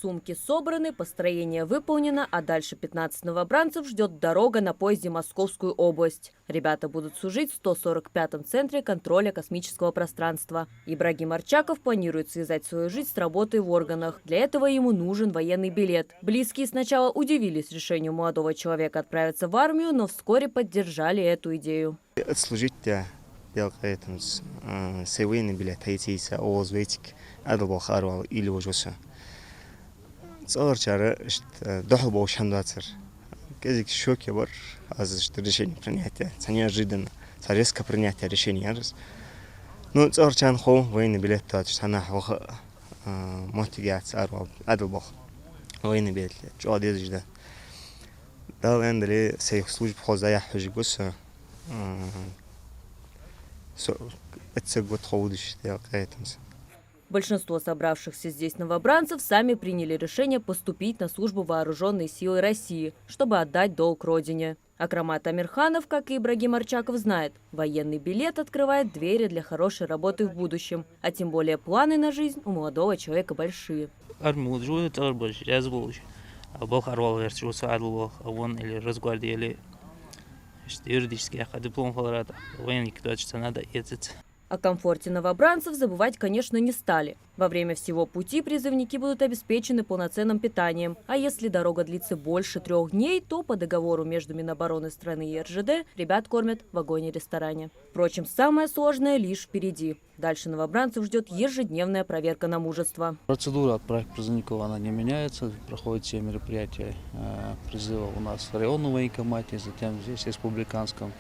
Сумки собраны, построение выполнено, а дальше 15 новобранцев ждет дорога на поезде в Московскую область. Ребята будут служить в 145-м центре контроля космического пространства. Ибрагим Арчаков планирует связать свою жизнь с работой в органах. Для этого ему нужен военный билет. Близкие сначала удивились решению молодого человека отправиться в армию, но вскоре поддержали эту идею. Служить военный билет, или уже. صار شعر ضحوا بوشنداتر كذلك شوك يبر از решение принятия ценя жиден резко принятие решения раз ну صار كان خو وين билет тат sana мотивация арва адылбах وين билет جو ديز جدا да вендли сейх служб хозая хужгус это ходишь я кайтамс. Большинство собравшихся здесь новобранцев сами приняли решение поступить на службу в Вооруженные силы России, чтобы отдать долг родине. Акрамат Амирханов, как и Ибрагим Арчаков, знает, военный билет открывает двери для хорошей работы в будущем, а тем более планы на жизнь у молодого человека большие. О комфорте новобранцев забывать, конечно, не стали. Во время всего пути призывники будут обеспечены полноценным питанием. А если дорога длится больше 3 дней, то по договору между Минобороны страны и РЖД ребят кормят в вагоне-ресторане. Впрочем, самое сложное лишь впереди. Дальше новобранцев ждет ежедневная проверка на мужество. Процедура отправки призывников она не меняется. Проходят все мероприятия призыва у нас в районном военкомате, затем здесь в республиканском.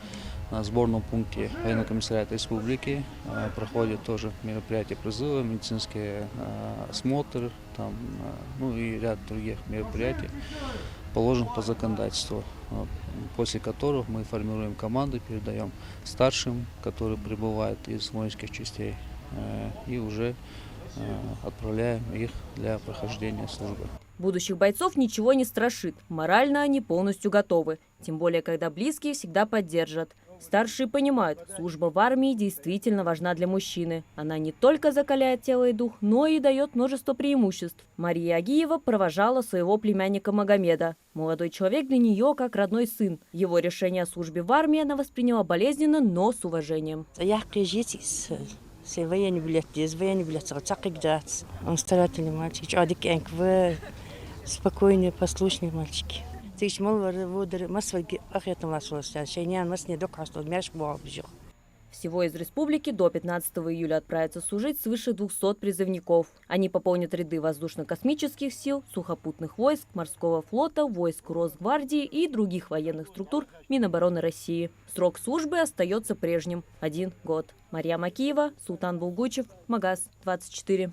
На сборном пункте военного комиссариата республики проходят тоже мероприятия призыва, медицинский осмотр, там, ну и ряд других мероприятий, положен по законодательству, после которых мы формируем команды, передаем старшим, которые прибывают из воинских частей, и уже отправляем их для прохождения службы. Будущих бойцов ничего не страшит. Морально они полностью готовы. Тем более, когда близкие всегда поддержат. Старшие понимают, служба в армии действительно важна для мужчины. Она не только закаляет тело и дух, но и дает множество преимуществ. Мария Агиева провожала своего племянника Магомеда. Молодой человек для нее как родной сын. Его решение о службе в армии она восприняла болезненно, но с уважением. Военный билет, он старательный мальчик, спокойные, послушные мальчики. Всего из республики до 15 июля отправятся служить свыше 200 призывников. Они пополнят ряды воздушно-космических сил, сухопутных войск, морского флота, войск Росгвардии и других военных структур Минобороны России. Срок службы остается прежним – 1 год. Мария Макиева, Султан Булгучев, Магаз 24.